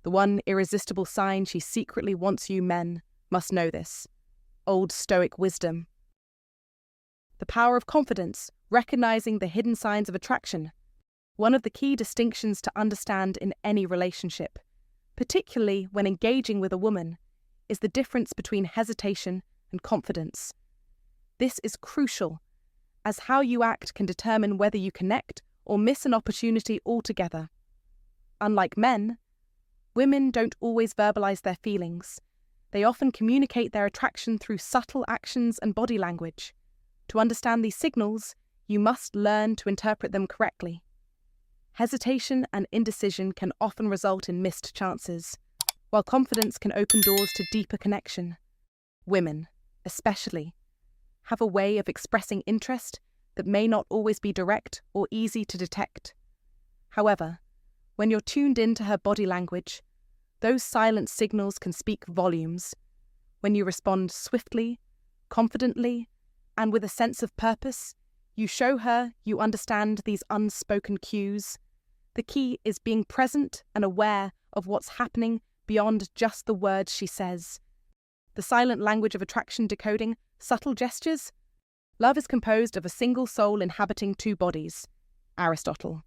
The one irresistible sign she secretly wants you men must know this. Old Stoic Wisdom. The power of confidence, recognizing the hidden signs of attraction. One of the key distinctions to understand in any relationship, particularly when engaging with a woman, is the difference between hesitation and confidence. This is crucial, as how you act can determine whether you connect or miss an opportunity altogether. Unlike men, women don't always verbalize their feelings. They often communicate their attraction through subtle actions and body language. To understand these signals, you must learn to interpret them correctly. Hesitation and indecision can often result in missed chances, while confidence can open doors to deeper connection. Women, especially, have a way of expressing interest that may not always be direct or easy to detect. However, when you're tuned into her body language, those silent signals can speak volumes. When you respond swiftly, confidently, and with a sense of purpose, you show her you understand these unspoken cues. The key is being present and aware of what's happening beyond just the words she says. The silent language of attraction decoding subtle gestures. Love is composed of a single soul inhabiting two bodies. Aristotle.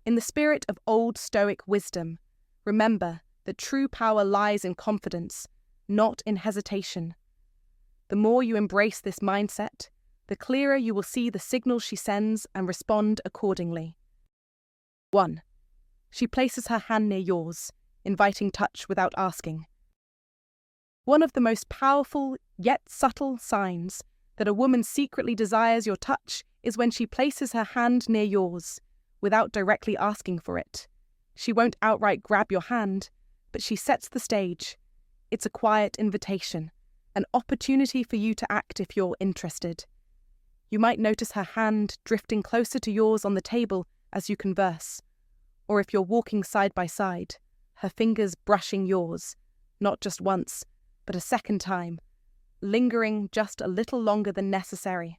In the spirit of Old Stoic Wisdom, remember that true power lies in confidence, not in hesitation. The more you embrace this mindset, the clearer you will see the signals she sends and respond accordingly. 1. She places her hand near yours, inviting touch without asking. One of the most powerful yet subtle signs that a woman secretly desires your touch is when she places her hand near yours, without directly asking for it. She won't outright grab your hand, but she sets the stage. It's a quiet invitation, an opportunity for you to act if you're interested. You might notice her hand drifting closer to yours on the table as you converse, or if you're walking side by side, her fingers brushing yours, not just once, but a second time, lingering just a little longer than necessary.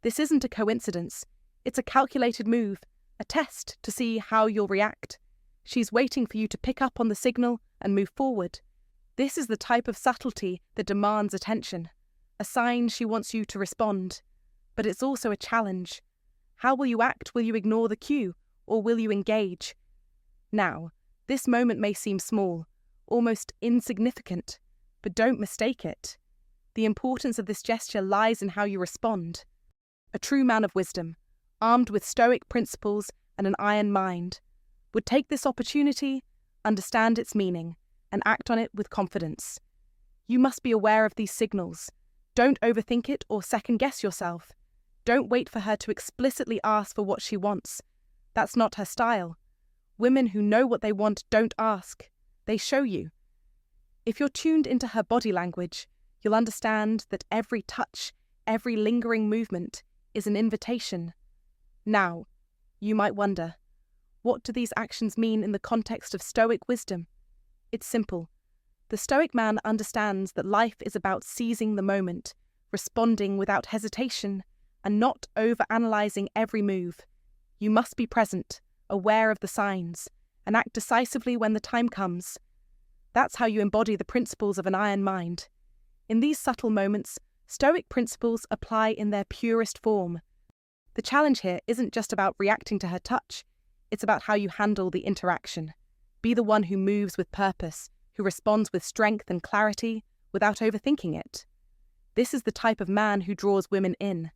This isn't a coincidence, it's a calculated move, a test to see how you'll react. She's waiting for you to pick up on the signal and move forward. This is the type of subtlety that demands attention, a sign she wants you to respond. But it's also a challenge. How will you act? Will you ignore the cue, or will you engage? Now, this moment may seem small, almost insignificant, but don't mistake it. The importance of this gesture lies in how you respond. A true man of wisdom, armed with Stoic principles and an iron mind, would take this opportunity, understand its meaning, and act on it with confidence. You must be aware of these signals. Don't overthink it or second-guess yourself. Don't wait for her to explicitly ask for what she wants. That's not her style. Women who know what they want don't ask. They show you. If you're tuned into her body language, you'll understand that every touch, every lingering movement is an invitation. Now, you might wonder, what do these actions mean in the context of Stoic wisdom? It's simple. The Stoic man understands that life is about seizing the moment, responding without hesitation, and not over-analyzing every move. You must be present, aware of the signs, and act decisively when the time comes. That's how you embody the principles of an iron mind. In these subtle moments, Stoic principles apply in their purest form. The challenge here isn't just about reacting to her touch, it's about how you handle the interaction. Be the one who moves with purpose, who responds with strength and clarity without overthinking it. This is the type of man who draws women in,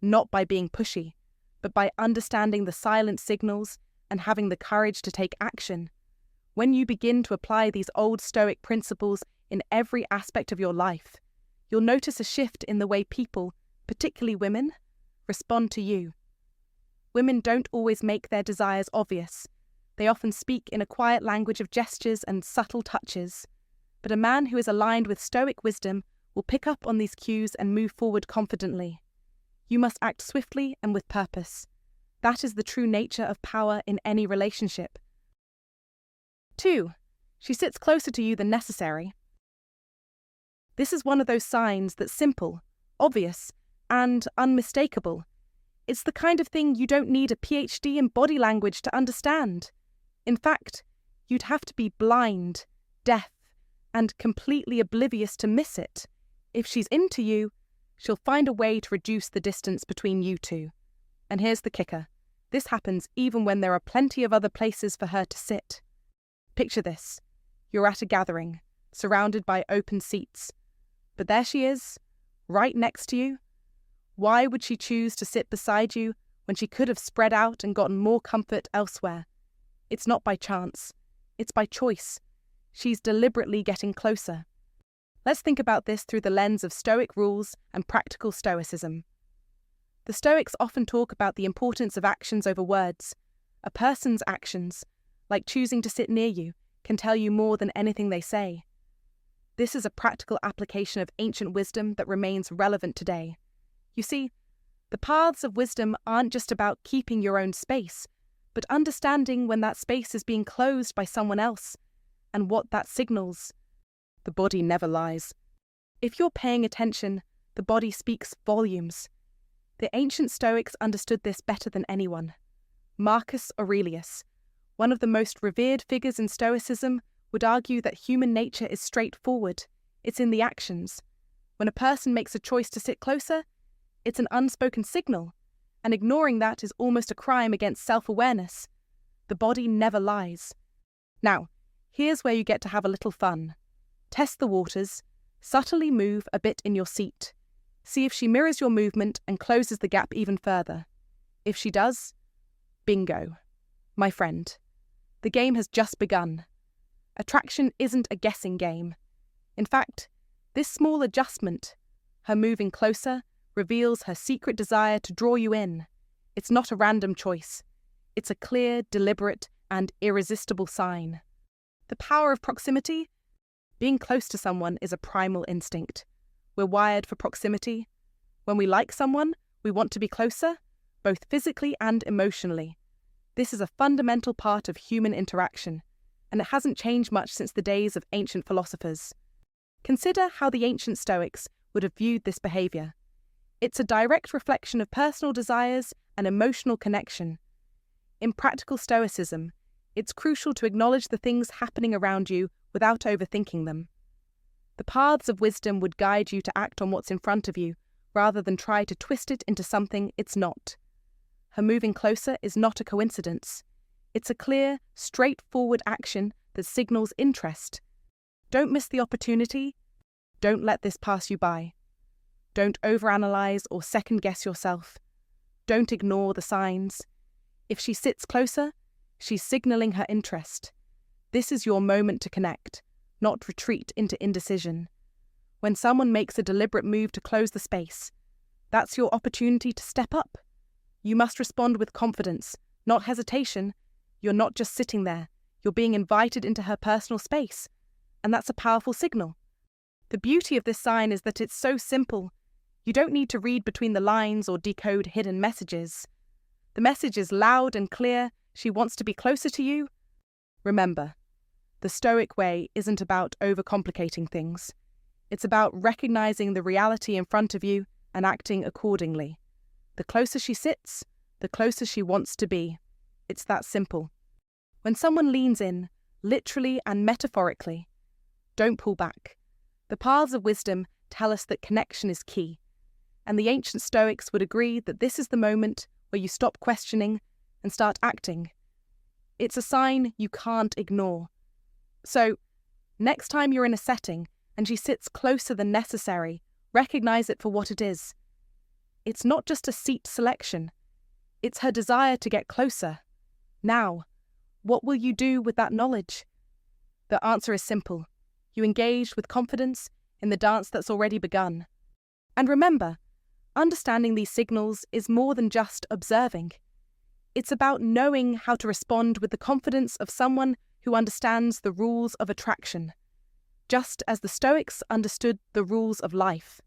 not by being pushy, but by understanding the silent signals and having the courage to take action. When you begin to apply these old Stoic principles in every aspect of your life, you'll notice a shift in the way people, particularly women, respond to you. Women don't always make their desires obvious. They often speak in a quiet language of gestures and subtle touches. But a man who is aligned with Stoic wisdom will pick up on these cues and move forward confidently. You must act swiftly and with purpose. That is the true nature of power in any relationship. 2. She sits closer to you than necessary. This is one of those signs that's simple, obvious, and unmistakable. It's the kind of thing you don't need a PhD in body language to understand. In fact, You'd have to be blind, deaf, and completely oblivious to miss it. If she's into you, she'll find a way to reduce the distance between you two. And here's the kicker. This happens even when there are plenty of other places for her to sit. Picture this. You're at a gathering, surrounded by open seats. But there she is, right next to you. Why would she choose to sit beside you when she could have spread out and gotten more comfort elsewhere? It's not by chance. It's by choice. She's deliberately getting closer. Let's think about this through the lens of Stoic rules and practical Stoicism. The Stoics often talk about the importance of actions over words. A person's actions, like choosing to sit near you, can tell you more than anything they say. This is a practical application of ancient wisdom that remains relevant today. You see, the paths of wisdom aren't just about keeping your own space, but understanding when that space is being closed by someone else, and what that signals. The body never lies. If you're paying attention, the body speaks volumes. The ancient Stoics understood this better than anyone. Marcus Aurelius, one of the most revered figures in Stoicism, would argue that human nature is straightforward. It's in the actions. When a person makes a choice to sit closer, it's an unspoken signal, and ignoring that is almost a crime against self-awareness. The body never lies. Now, here's where you get to have a little fun. Test the waters, subtly move a bit in your seat. See if she mirrors your movement and closes the gap even further. If she does, bingo. My friend, the game has just begun. Attraction isn't a guessing game. In fact, this small adjustment, her moving closer, reveals her secret desire to draw you in. It's not a random choice. It's a clear, deliberate, and irresistible sign. The power of proximity? Being close to someone is a primal instinct. We're wired for proximity. When we like someone, we want to be closer, both physically and emotionally. This is a fundamental part of human interaction, and it hasn't changed much since the days of ancient philosophers. Consider how the ancient Stoics would have viewed this behavior. It's a direct reflection of personal desires and emotional connection. In practical Stoicism, it's crucial to acknowledge the things happening around you without overthinking them. The paths of wisdom would guide you to act on what's in front of you, rather than try to twist it into something it's not. Her moving closer is not a coincidence. It's a clear, straightforward action that signals interest. Don't miss the opportunity. Don't let this pass you by. Don't overanalyze or second-guess yourself. Don't ignore the signs. If she sits closer, she's signaling her interest. This is your moment to connect, not retreat into indecision. When someone makes a deliberate move to close the space, that's your opportunity to step up. You must respond with confidence, not hesitation. You're not just sitting there, you're being invited into her personal space, and that's a powerful signal. The beauty of this sign is that it's so simple. You don't need to read between the lines or decode hidden messages. The message is loud and clear. She wants to be closer to you. Remember, the Stoic way isn't about overcomplicating things. It's about recognizing the reality in front of you and acting accordingly. The closer she sits, the closer she wants to be. It's that simple. When someone leans in, literally and metaphorically, don't pull back. The paths of wisdom tell us that connection is key, and the ancient Stoics would agree that this is the moment where you stop questioning and start acting. It's a sign you can't ignore. So, next time you're in a setting and she sits closer than necessary, recognize it for what it is. It's not just a seat selection. It's her desire to get closer. Now, what will you do with that knowledge? The answer is simple. You engage with confidence in the dance that's already begun. And remember, understanding these signals is more than just observing. It's about knowing how to respond with the confidence of someone who understands the rules of attraction, just as the Stoics understood the rules of life.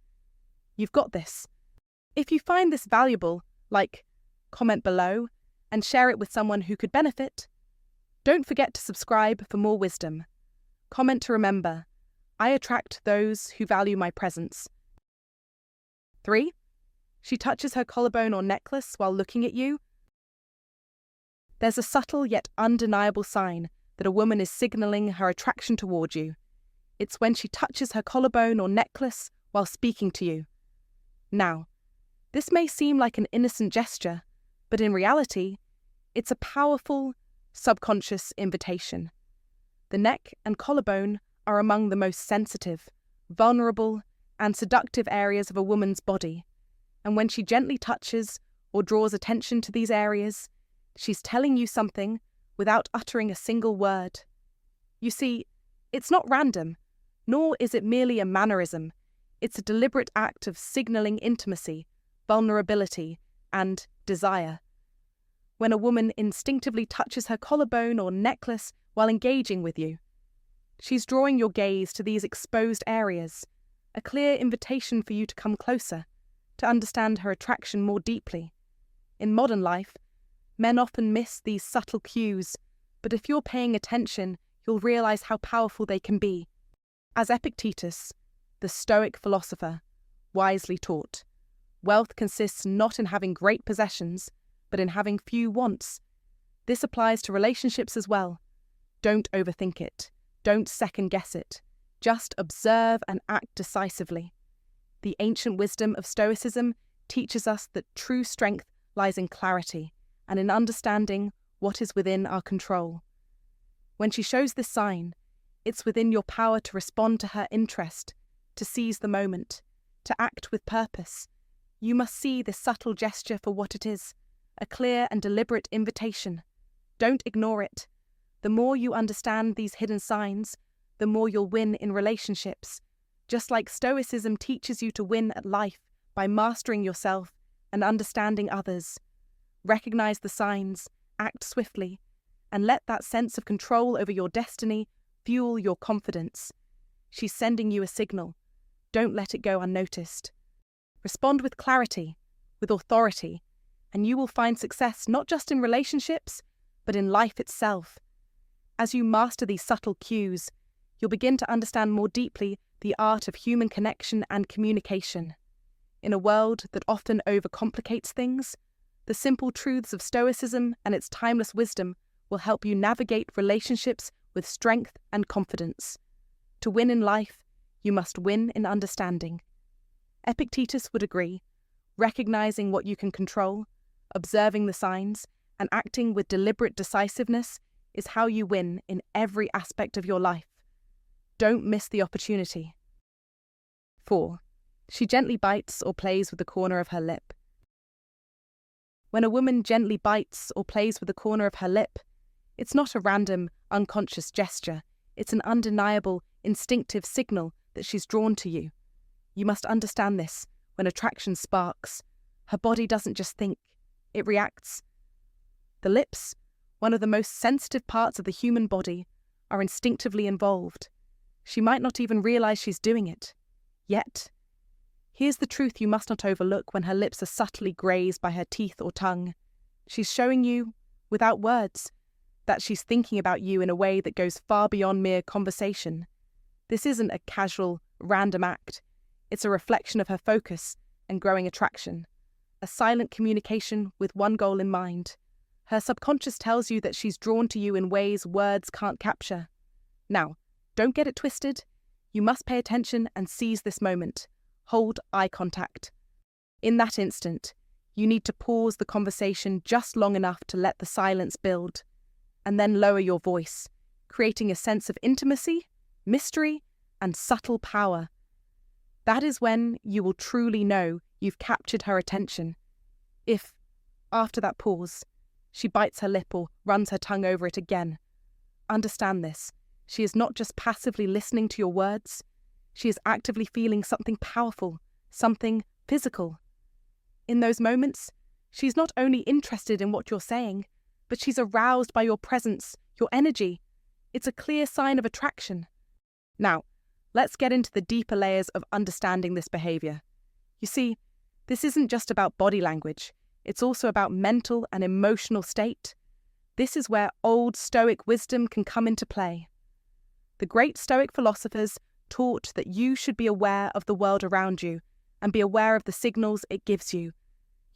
You've got this. If you find this valuable, comment below and share it with someone who could benefit. Don't forget to subscribe for more wisdom. Comment to remember, I attract those who value my presence. 3. She touches her collarbone or necklace while looking at you. There's a subtle yet undeniable sign that a woman is signaling her attraction toward you. It's when she touches her collarbone or necklace while speaking to you. Now, this may seem like an innocent gesture, but in reality, it's a powerful, subconscious invitation. The neck and collarbone are among the most sensitive, vulnerable, and seductive areas of a woman's body, and when she gently touches or draws attention to these areas, she's telling you something without uttering a single word. You see, it's not random, nor is it merely a mannerism. It's a deliberate act of signaling intimacy, vulnerability, and desire. When a woman instinctively touches her collarbone or necklace while engaging with you, she's drawing your gaze to these exposed areas, a clear invitation for you to come closer, to understand her attraction more deeply. In modern life, men often miss these subtle cues, but if you're paying attention, you'll realize how powerful they can be. As Epictetus, the Stoic philosopher, wisely taught, wealth consists not in having great possessions, but in having few wants. This applies to relationships as well. Don't overthink it. Don't second-guess it. Just observe and act decisively. The ancient wisdom of Stoicism teaches us that true strength lies in clarity and in understanding what is within our control. When she shows this sign, it's within your power to respond to her interest, to seize the moment, to act with purpose. You must see this subtle gesture for what it is, a clear and deliberate invitation. Don't ignore it. The more you understand these hidden signs, the more you'll win in relationships, just like Stoicism teaches you to win at life by mastering yourself and understanding others. Recognize the signs, act swiftly, and let that sense of control over your destiny fuel your confidence. She's sending you a signal. Don't let it go unnoticed. Respond with clarity, with authority, and you will find success not just in relationships, but in life itself. As you master these subtle cues, you'll begin to understand more deeply the art of human connection and communication. In a world that often overcomplicates things, the simple truths of Stoicism and its timeless wisdom will help you navigate relationships with strength and confidence. To win in life, you must win in understanding. Epictetus would agree, recognizing what you can control, observing the signs, and acting with deliberate decisiveness is how you win in every aspect of your life. Don't miss the opportunity. 4. She gently bites or plays with the corner of her lip. When a woman gently bites or plays with the corner of her lip, it's not a random, unconscious gesture. It's an undeniable, instinctive signal that she's drawn to you. You must understand this. When attraction sparks, her body doesn't just think, it reacts. The lips, one of the most sensitive parts of the human body, are instinctively involved. She might not even realize she's doing it. Yet, here's the truth you must not overlook when her lips are subtly grazed by her teeth or tongue. She's showing you, without words, that she's thinking about you in a way that goes far beyond mere conversation. This isn't a casual, random act. It's a reflection of her focus and growing attraction, a silent communication with one goal in mind. Her subconscious tells you that she's drawn to you in ways words can't capture. Now, don't get it twisted. You must pay attention and seize this moment. Hold eye contact. In that instant, you need to pause the conversation just long enough to let the silence build, and then lower your voice, creating a sense of intimacy, mystery, and subtle power. That is when you will truly know you've captured her attention. If, after that pause, she bites her lip or runs her tongue over it again, understand this. She is not just passively listening to your words. She is actively feeling something powerful, something physical. In those moments, she's not only interested in what you're saying, but she's aroused by your presence, your energy. It's a clear sign of attraction. Now, let's get into the deeper layers of understanding this behavior. You see, this isn't just about body language. It's also about mental and emotional state. This is where Old Stoic wisdom can come into play. The great Stoic philosophers taught that you should be aware of the world around you and be aware of the signals it gives you.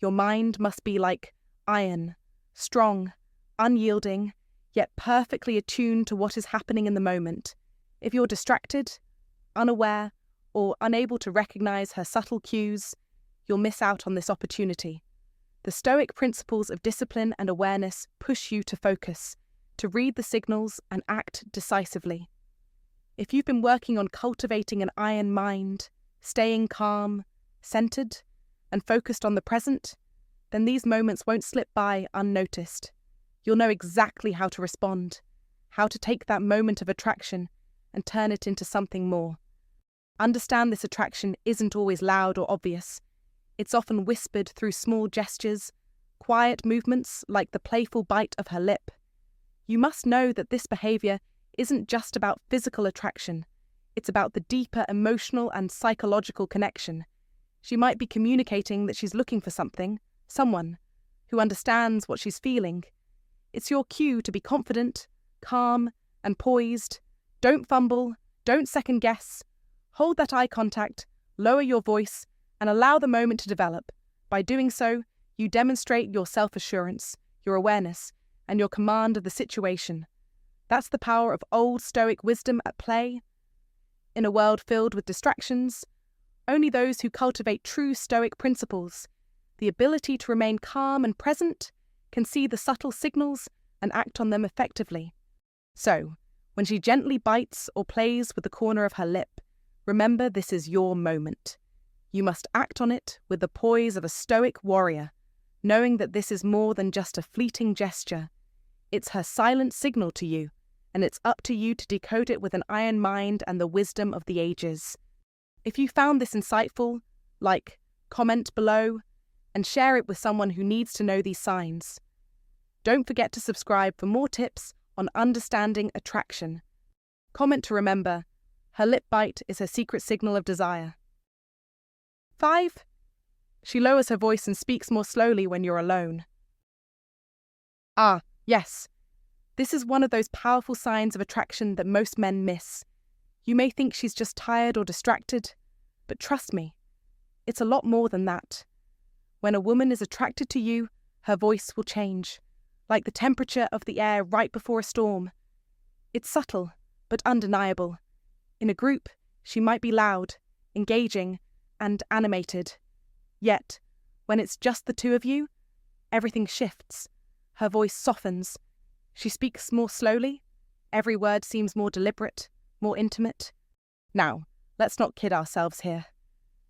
Your mind must be like iron, strong, unyielding, yet perfectly attuned to what is happening in the moment. If you're distracted, unaware, or unable to recognize her subtle cues, you'll miss out on this opportunity. The Stoic principles of discipline and awareness push you to focus, to read the signals and act decisively. If you've been working on cultivating an iron mind, staying calm, centered, and focused on the present, then these moments won't slip by unnoticed. You'll know exactly how to respond, how to take that moment of attraction and turn it into something more. Understand this attraction isn't always loud or obvious. It's often whispered through small gestures, quiet movements like the playful bite of her lip. You must know that this behavior isn't just about physical attraction. It's about the deeper emotional and psychological connection. She might be communicating that she's looking for something, someone, who understands what she's feeling. It's your cue to be confident, calm, and poised. Don't fumble, don't second guess. Hold that eye contact, lower your voice, and allow the moment to develop. By doing so, you demonstrate your self-assurance, your awareness, and your command of the situation. That's the power of old Stoic wisdom at play. In a world filled with distractions, only those who cultivate true Stoic principles, the ability to remain calm and present, can see the subtle signals and act on them effectively. So, when she gently bites or plays with the corner of her lip, remember this is your moment. You must act on it with the poise of a Stoic warrior, knowing that this is more than just a fleeting gesture. It's her silent signal to you, and it's up to you to decode it with an iron mind and the wisdom of the ages. If you found this insightful, comment below, and share it with someone who needs to know these signs. Don't forget to subscribe for more tips on understanding attraction. Comment to remember, her lip bite is her secret signal of desire. 5. She lowers her voice and speaks more slowly when you're alone. Yes. This is one of those powerful signs of attraction that most men miss. You may think she's just tired or distracted, but trust me, it's a lot more than that. When a woman is attracted to you, her voice will change, like the temperature of the air right before a storm. It's subtle, but undeniable. In a group, she might be loud, engaging, and animated. Yet, when it's just the two of you, everything shifts. Her voice softens. She speaks more slowly. Every word seems more deliberate, more intimate. Now, let's not kid ourselves here.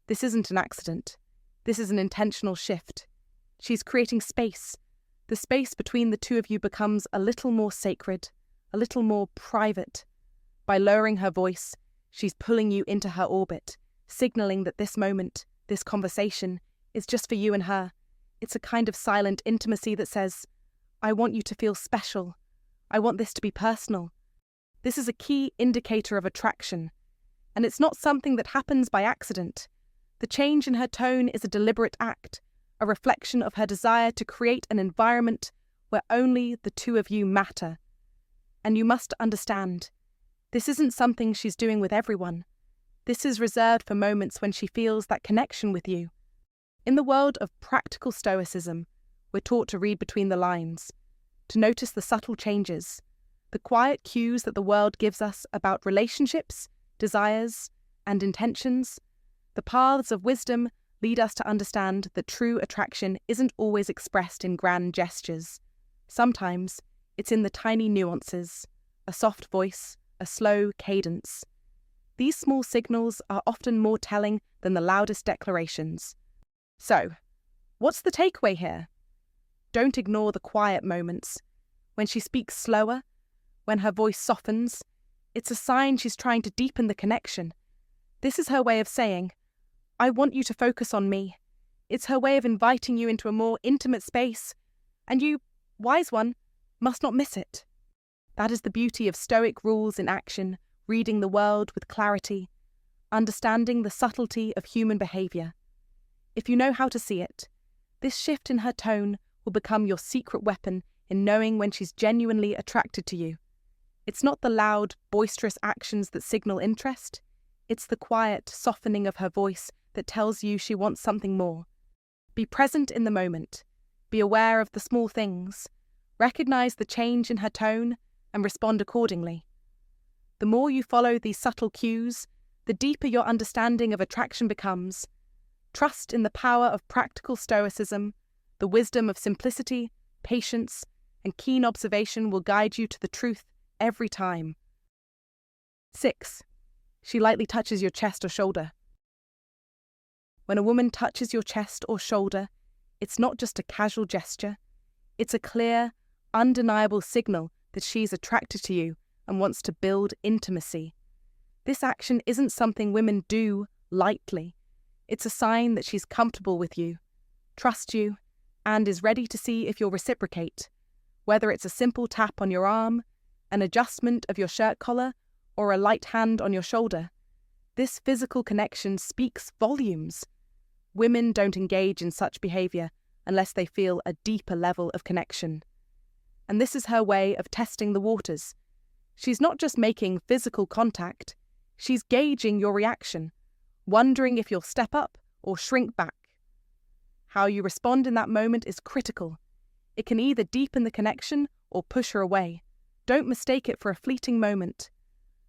This isn't an accident. This is an intentional shift. She's creating space. The space between the two of you becomes a little more sacred, a little more private. By lowering her voice, she's pulling you into her orbit, signaling that this moment, this conversation, is just for you and her. It's a kind of silent intimacy that says, I want you to feel special. I want this to be personal. This is a key indicator of attraction, and it's not something that happens by accident. The change in her tone is a deliberate act, a reflection of her desire to create an environment where only the two of you matter. And you must understand, this isn't something she's doing with everyone. This is reserved for moments when she feels that connection with you. In the world of practical Stoicism, we're taught to read between the lines, to notice the subtle changes, the quiet cues that the world gives us about relationships, desires, and intentions. The paths of wisdom lead us to understand that true attraction isn't always expressed in grand gestures. Sometimes it's in the tiny nuances, a soft voice, a slow cadence. These small signals are often more telling than the loudest declarations. So, what's the takeaway here? Don't ignore the quiet moments. When she speaks slower, when her voice softens, it's a sign she's trying to deepen the connection. This is her way of saying, I want you to focus on me. It's her way of inviting you into a more intimate space, and you, wise one, must not miss it. That is the beauty of Stoic rules in action, reading the world with clarity, understanding the subtlety of human behavior. If you know how to see it, this shift in her tone will become your secret weapon in knowing when she's genuinely attracted to you. It's not the loud, boisterous actions that signal interest. It's the quiet, softening of her voice that tells you she wants something more. Be present in the moment. Be aware of the small things. Recognize the change in her tone and respond accordingly. The more you follow these subtle cues, the deeper your understanding of attraction becomes. Trust in the power of practical stoicism. The wisdom of simplicity, patience, and keen observation will guide you to the truth every time. 6. She lightly touches your chest or shoulder. When a woman touches your chest or shoulder, it's not just a casual gesture. It's a clear, undeniable signal that she's attracted to you and wants to build intimacy. This action isn't something women do lightly. It's a sign that she's comfortable with you, trusts you, and is ready to see if you'll reciprocate. Whether it's a simple tap on your arm, an adjustment of your shirt collar, or a light hand on your shoulder, this physical connection speaks volumes. Women don't engage in such behavior unless they feel a deeper level of connection. And this is her way of testing the waters. She's not just making physical contact, she's gauging your reaction, wondering if you'll step up or shrink back. How you respond in that moment is critical. It can either deepen the connection or push her away. Don't mistake it for a fleeting moment.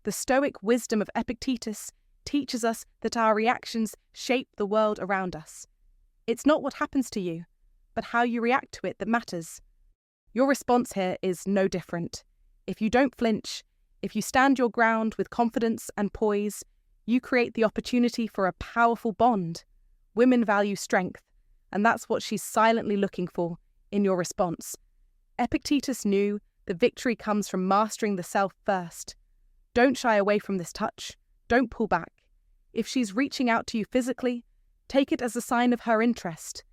The Stoic wisdom of Epictetus teaches us that our reactions shape the world around us. It's not what happens to you, but how you react to it that matters. Your response here is no different. If you don't flinch, if you stand your ground with confidence and poise, you create the opportunity for a powerful bond. Women value strength, and that's what she's silently looking for in your response. Epictetus knew the victory comes from mastering the self first. Don't shy away from this touch. Don't pull back. If she's reaching out to you physically, take it as a sign of her interest.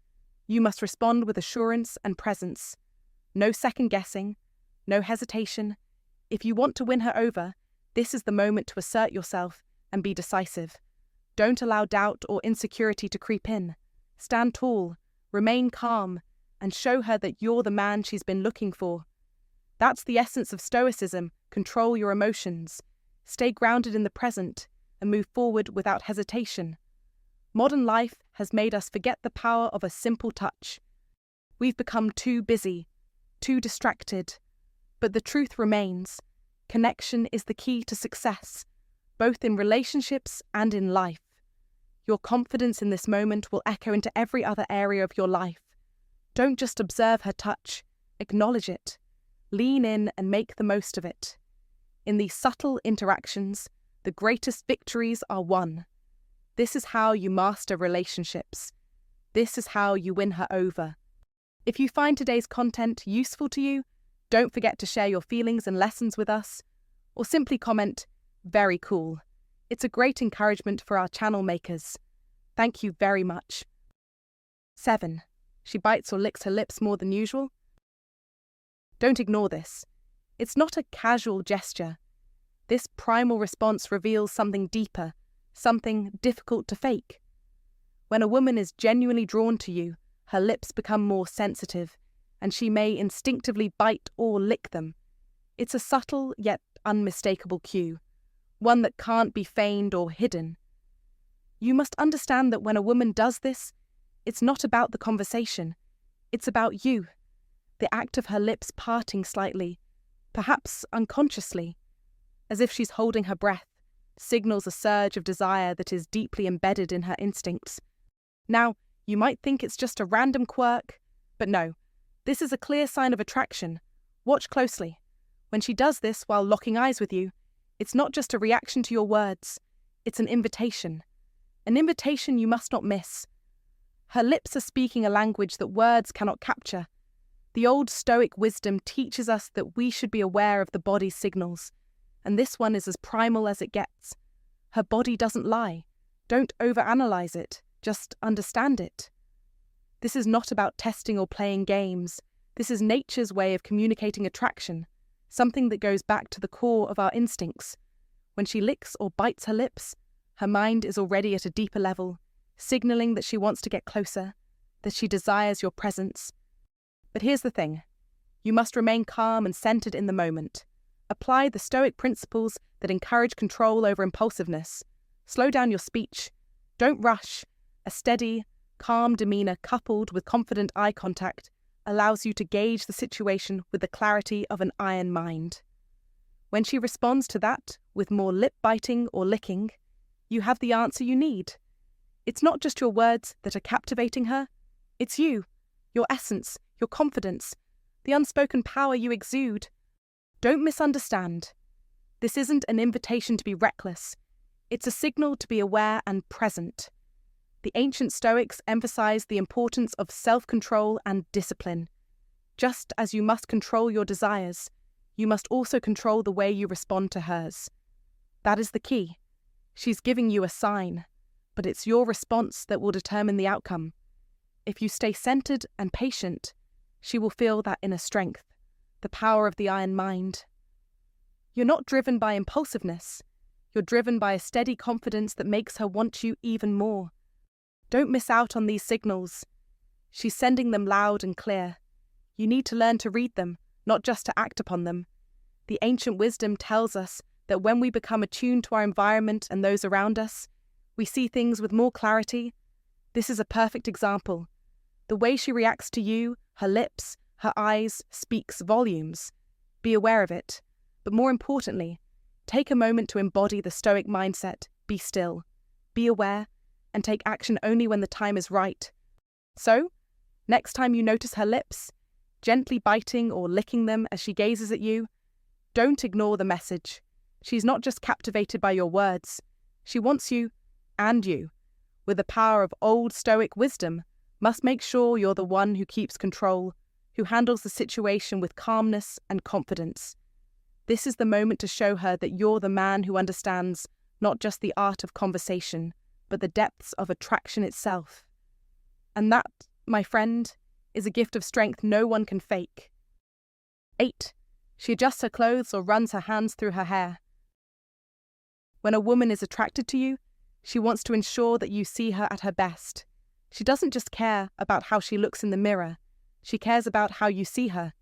You must respond with assurance and presence. No second guessing, no hesitation. If you want to win her over, this is the moment to assert yourself and be decisive. Don't allow doubt or insecurity to creep in. Stand tall, remain calm, and show her that you're the man she's been looking for. That's the essence of Stoicism. Control your emotions. Stay grounded in the present and move forward without hesitation. Modern life has made us forget the power of a simple touch. We've become too busy, too distracted. But the truth remains. Connection is the key to success, both in relationships and in life. Your confidence in this moment will echo into every other area of your life. Don't just observe her touch, acknowledge it. Lean in and make the most of it. In these subtle interactions, the greatest victories are won. This is how you master relationships. This is how you win her over. If you find today's content useful to you, don't forget to share your feelings and lessons with us, or simply comment, "Very cool." It's a great encouragement for our channel makers. Thank you very much. 7. She bites or licks her lips more than usual. Don't ignore this. It's not a casual gesture. This primal response reveals something deeper, something difficult to fake. When a woman is genuinely drawn to you, her lips become more sensitive, and she may instinctively bite or lick them. It's a subtle yet unmistakable cue, one that can't be feigned or hidden. You must understand that when a woman does this, it's not about the conversation, it's about you. The act of her lips parting slightly, perhaps unconsciously, as if she's holding her breath, signals a surge of desire that is deeply embedded in her instincts. Now, you might think it's just a random quirk, but no, this is a clear sign of attraction. Watch closely. When she does this while locking eyes with you, it's not just a reaction to your words, it's an invitation. An invitation you must not miss. Her lips are speaking a language that words cannot capture. The Old Stoic Wisdom teaches us that we should be aware of the body's signals, and this one is as primal as it gets. Her body doesn't lie. Don't overanalyze it, just understand it. This is not about testing or playing games. This is nature's way of communicating attraction, something that goes back to the core of our instincts. When she licks or bites her lips, her mind is already at a deeper level, signaling that she wants to get closer, that she desires your presence. But here's the thing. You must remain calm and centered in the moment. Apply the Stoic principles that encourage control over impulsiveness. Slow down your speech. Don't rush. A steady, calm demeanor coupled with confident eye contact allows you to gauge the situation with the clarity of an iron mind. When she responds to that with more lip-biting or licking, you have the answer you need. It's not just your words that are captivating her, it's you, your essence, your confidence, the unspoken power you exude. Don't misunderstand. This isn't an invitation to be reckless. It's a signal to be aware and present. The ancient Stoics emphasized the importance of self-control and discipline. Just as you must control your desires, you must also control the way you respond to hers. That is the key. She's giving you a sign, but it's your response that will determine the outcome. If you stay centered and patient, she will feel that inner strength, the power of the iron mind. You're not driven by impulsiveness. You're driven by a steady confidence that makes her want you even more. Don't miss out on these signals. She's sending them loud and clear. You need to learn to read them, not just to act upon them. The ancient wisdom tells us that when we become attuned to our environment and those around us, we see things with more clarity. This is a perfect example. The way she reacts to you, her lips, her eyes, speaks volumes. Be aware of it. But more importantly, take a moment to embody the Stoic mindset. Be still, be aware, and take action only when the time is right. So, next time you notice her lips, gently biting or licking them as she gazes at you, don't ignore the message. She's not just captivated by your words. She wants you, and you, with the power of old Stoic wisdom, must make sure you're the one who keeps control, who handles the situation with calmness and confidence. This is the moment to show her that you're the man who understands not just the art of conversation, but the depths of attraction itself. And that, my friend, is a gift of strength no one can fake. 8. She adjusts her clothes or runs her hands through her hair. When a woman is attracted to you, she wants to ensure that you see her at her best. She doesn't just care about how she looks in the mirror, she cares about how you see her.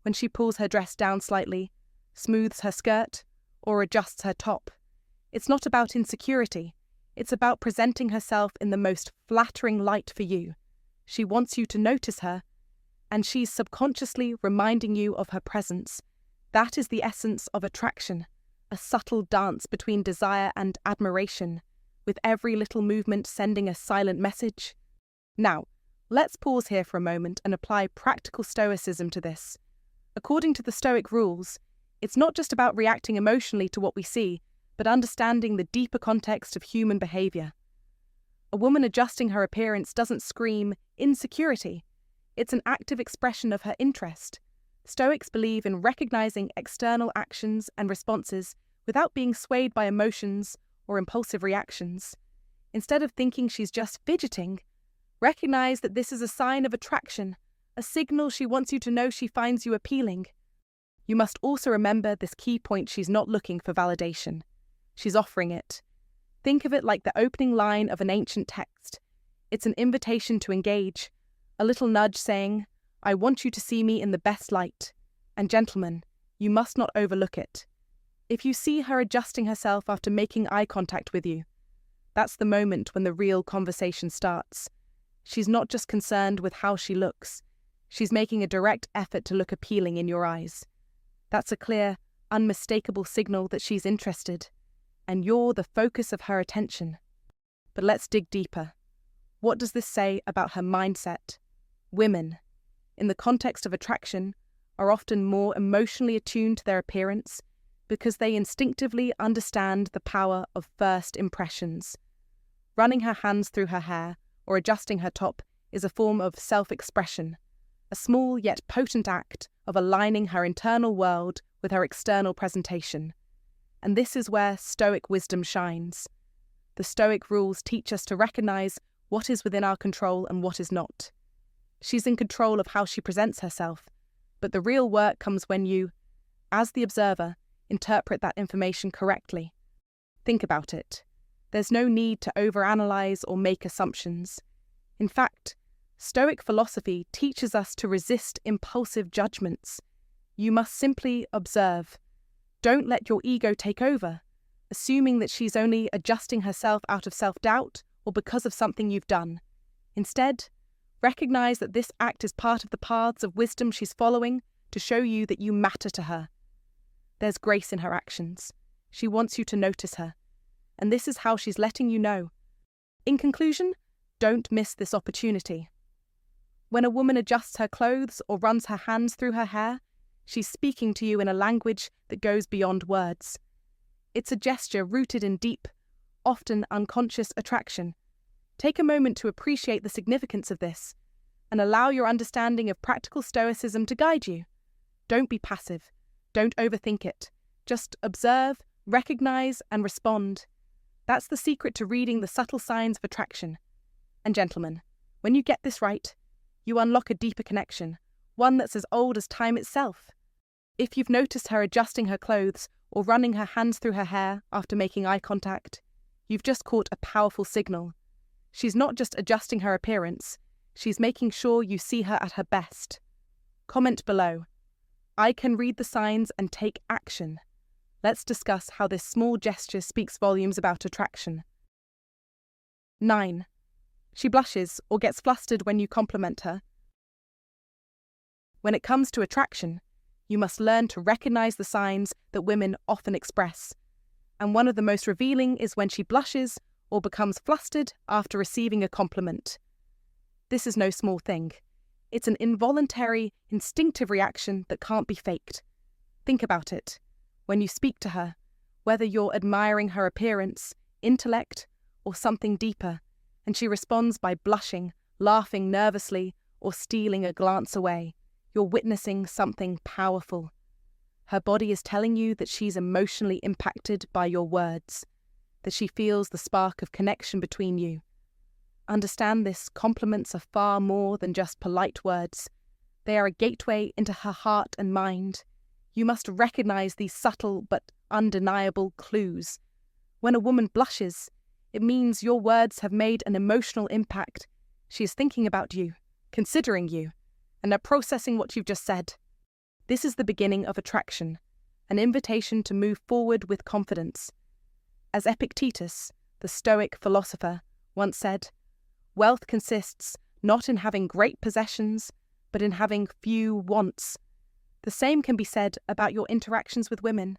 When she pulls her dress down slightly, smooths her skirt, or adjusts her top, it's not about insecurity, it's about presenting herself in the most flattering light for you. She wants you to notice her, and she's subconsciously reminding you of her presence. That is the essence of attraction, a subtle dance between desire and admiration, with every little movement sending a silent message. Now, let's pause here for a moment and apply practical Stoicism to this. According to the Stoic rules, it's not just about reacting emotionally to what we see, but understanding the deeper context of human behavior. A woman adjusting her appearance doesn't scream insecurity. It's an active expression of her interest. Stoics believe in recognizing external actions and responses without being swayed by emotions or impulsive reactions. Instead of thinking she's just fidgeting, recognize that this is a sign of attraction, a signal she wants you to know she finds you appealing. You must also remember this key point: she's not looking for validation. She's offering it. Think of it like the opening line of an ancient text. It's an invitation to engage, a little nudge saying, I want you to see me in the best light. And gentlemen, you must not overlook it. If you see her adjusting herself after making eye contact with you, that's the moment when the real conversation starts. She's not just concerned with how she looks. She's making a direct effort to look appealing in your eyes. That's a clear, unmistakable signal that she's interested, and you're the focus of her attention. But let's dig deeper. What does this say about her mindset? Women, in the context of attraction, are often more emotionally attuned to their appearance because they instinctively understand the power of first impressions. Running her hands through her hair or adjusting her top is a form of self-expression, a small yet potent act of aligning her internal world with her external presentation. And this is where Stoic wisdom shines. The Stoic rules teach us to recognize what is within our control and what is not. She's in control of how she presents herself, but the real work comes when you, as the observer, interpret that information correctly. Think about it. There's no need to overanalyze or make assumptions. In fact, Stoic philosophy teaches us to resist impulsive judgments. You must simply observe. Don't let your ego take over, assuming that she's only adjusting herself out of self-doubt or because of something you've done. Instead, Recognize that this act is part of the paths of wisdom she's following to show you that you matter to her. There's grace in her actions. She wants you to notice her, and this is how she's letting you know. In conclusion, don't miss this opportunity. When a woman adjusts her clothes or runs her hands through her hair, she's speaking to you in a language that goes beyond words. It's a gesture rooted in deep, often unconscious attraction. Take a moment to appreciate the significance of this and allow your understanding of practical Stoicism to guide you. Don't be passive. Don't overthink it. Just observe, recognize, and respond. That's the secret to reading the subtle signs of attraction. And gentlemen, when you get this right, you unlock a deeper connection, one that's as old as time itself. If you've noticed her adjusting her clothes or running her hands through her hair after making eye contact, you've just caught a powerful signal. She's not just adjusting her appearance, she's making sure you see her at her best. Comment below. I can read the signs and take action. Let's discuss how this small gesture speaks volumes about attraction. 9. She blushes or gets flustered when you compliment her. When it comes to attraction, you must learn to recognize the signs that women often express. And one of the most revealing is when she blushes or becomes flustered after receiving a compliment. This is no small thing. It's an involuntary, instinctive reaction that can't be faked. Think about it. When you speak to her, whether you're admiring her appearance, intellect, or something deeper, and she responds by blushing, laughing nervously, or stealing a glance away, you're witnessing something powerful. Her body is telling you that she's emotionally impacted by your words, that she feels the spark of connection between you. Understand this, compliments are far more than just polite words. They are a gateway into her heart and mind. You must recognize these subtle but undeniable clues. When a woman blushes, it means your words have made an emotional impact. She is thinking about you, considering you, and are processing what you've just said. This is the beginning of attraction, an invitation to move forward with confidence. As Epictetus, the Stoic philosopher, once said, "Wealth consists not in having great possessions, but in having few wants." The same can be said about your interactions with women.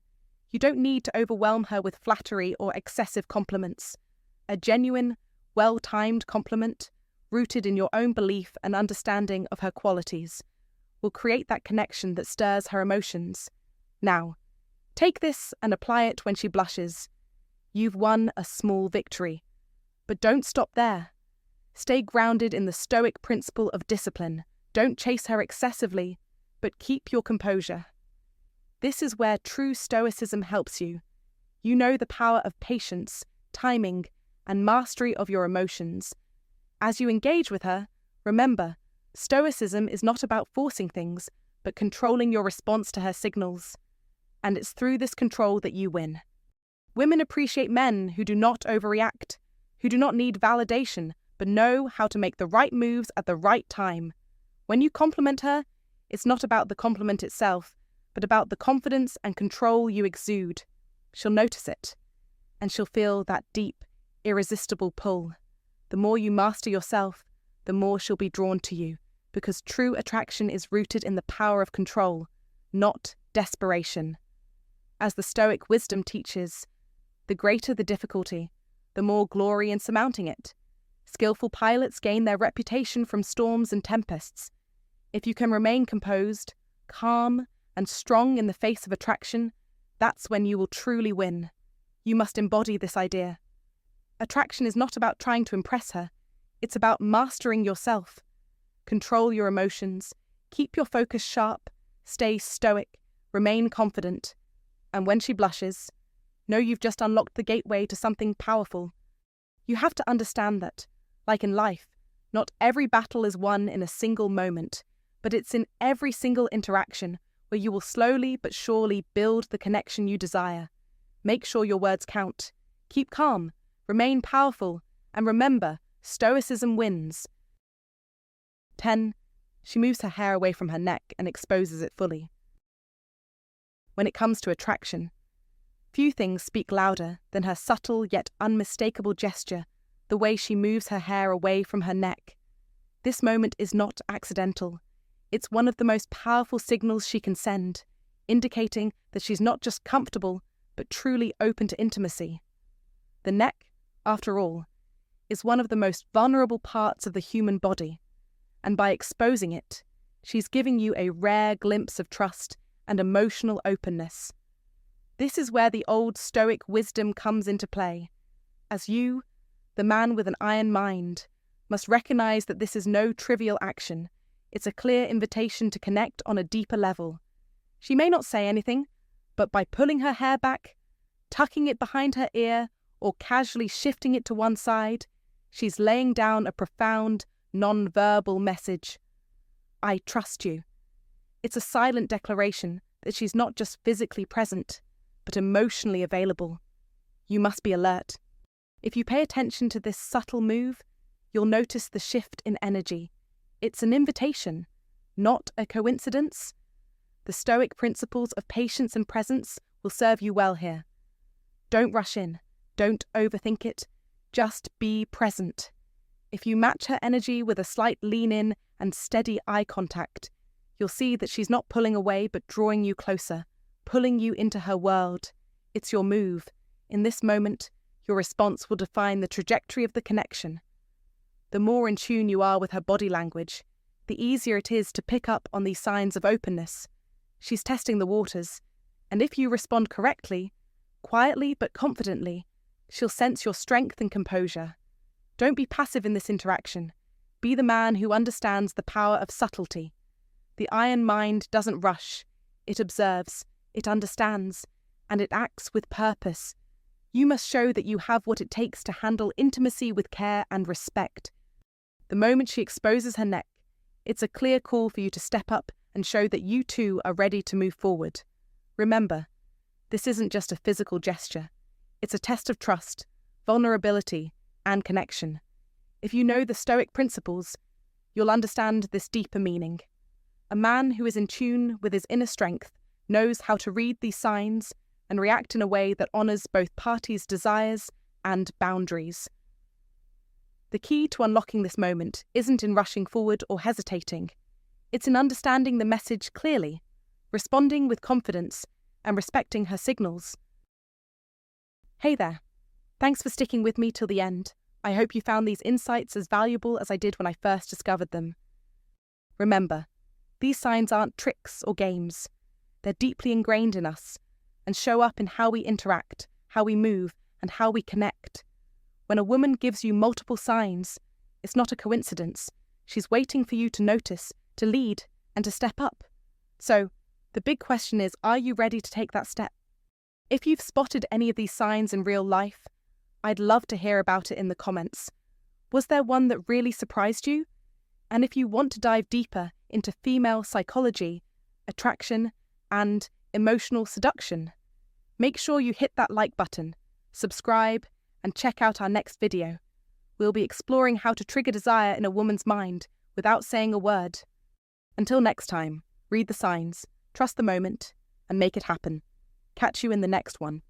You don't need to overwhelm her with flattery or excessive compliments. A genuine, well-timed compliment, rooted in your own belief and understanding of her qualities, will create that connection that stirs her emotions. Now, take this and apply it when she blushes. You've won a small victory. But don't stop there. Stay grounded in the Stoic principle of discipline. Don't chase her excessively, but keep your composure. This is where true Stoicism helps you. You know the power of patience, timing, and mastery of your emotions. As you engage with her, remember, Stoicism is not about forcing things, but controlling your response to her signals. And it's through this control that you win. Women appreciate men who do not overreact, who do not need validation, but know how to make the right moves at the right time. When you compliment her, it's not about the compliment itself, but about the confidence and control you exude. She'll notice it, and she'll feel that deep, irresistible pull. The more you master yourself, the more she'll be drawn to you, because true attraction is rooted in the power of control, not desperation. As the Stoic wisdom teaches, the greater the difficulty, the more glory in surmounting it. Skillful pilots gain their reputation from storms and tempests. If you can remain composed, calm, and strong in the face of attraction, that's when you will truly win. You must embody this idea. Attraction is not about trying to impress her. It's about mastering yourself. Control your emotions, keep your focus sharp, stay stoic, remain confident. And when she blushes, know you've just unlocked the gateway to something powerful. You have to understand that, like in life, not every battle is won in a single moment, but it's in every single interaction where you will slowly but surely build the connection you desire. Make sure your words count. Keep calm, remain powerful, and remember, Stoicism wins. 10. She moves her hair away from her neck and exposes it fully. When it comes to attraction, few things speak louder than her subtle yet unmistakable gesture, the way she moves her hair away from her neck. This moment is not accidental. It's one of the most powerful signals she can send, indicating that she's not just comfortable, but truly open to intimacy. The neck, after all, is one of the most vulnerable parts of the human body, and by exposing it, she's giving you a rare glimpse of trust and emotional openness. This is where the old Stoic wisdom comes into play, as you, the man with an iron mind, must recognize that this is no trivial action. It's a clear invitation to connect on a deeper level. She may not say anything, but by pulling her hair back, tucking it behind her ear, or casually shifting it to one side, she's laying down a profound, non-verbal message. I trust you. It's a silent declaration that she's not just physically present, but emotionally available. You must be alert. If you pay attention to this subtle move, you'll notice the shift in energy. It's an invitation, not a coincidence. The Stoic principles of patience and presence will serve you well here. Don't rush in. Don't overthink it. Just be present. If you match her energy with a slight lean in and steady eye contact, you'll see that she's not pulling away but drawing you closer, pulling you into her world. It's your move. In this moment, your response will define the trajectory of the connection. The more in tune you are with her body language, the easier it is to pick up on these signs of openness. She's testing the waters, and if you respond correctly, quietly but confidently, she'll sense your strength and composure. Don't be passive in this interaction. Be the man who understands the power of subtlety. The iron mind doesn't rush. It observes, it understands, and it acts with purpose. You must show that you have what it takes to handle intimacy with care and respect. The moment she exposes her neck, it's a clear call for you to step up and show that you too are ready to move forward. Remember, this isn't just a physical gesture. It's a test of trust, vulnerability, and connection. If you know the Stoic principles, you'll understand this deeper meaning. A man who is in tune with his inner strength knows how to read these signs and react in a way that honors both parties' desires and boundaries. The key to unlocking this moment isn't in rushing forward or hesitating. It's in understanding the message clearly, responding with confidence, and respecting her signals. Hey there. Thanks for sticking with me till the end. I hope you found these insights as valuable as I did when I first discovered them. Remember, these signs aren't tricks or games. They're deeply ingrained in us and show up in how we interact, how we move, and how we connect. When a woman gives you multiple signs, it's not a coincidence. She's waiting for you to notice, to lead, and to step up. So, the big question is, are you ready to take that step? If you've spotted any of these signs in real life, I'd love to hear about it in the comments. Was there one that really surprised you? And if you want to dive deeper into female psychology, attraction, and emotional seduction, make sure you hit that like button, subscribe, and check out our next video. We'll be exploring how to trigger desire in a woman's mind without saying a word. Until next time, read the signs, trust the moment, and make it happen. Catch you in the next one.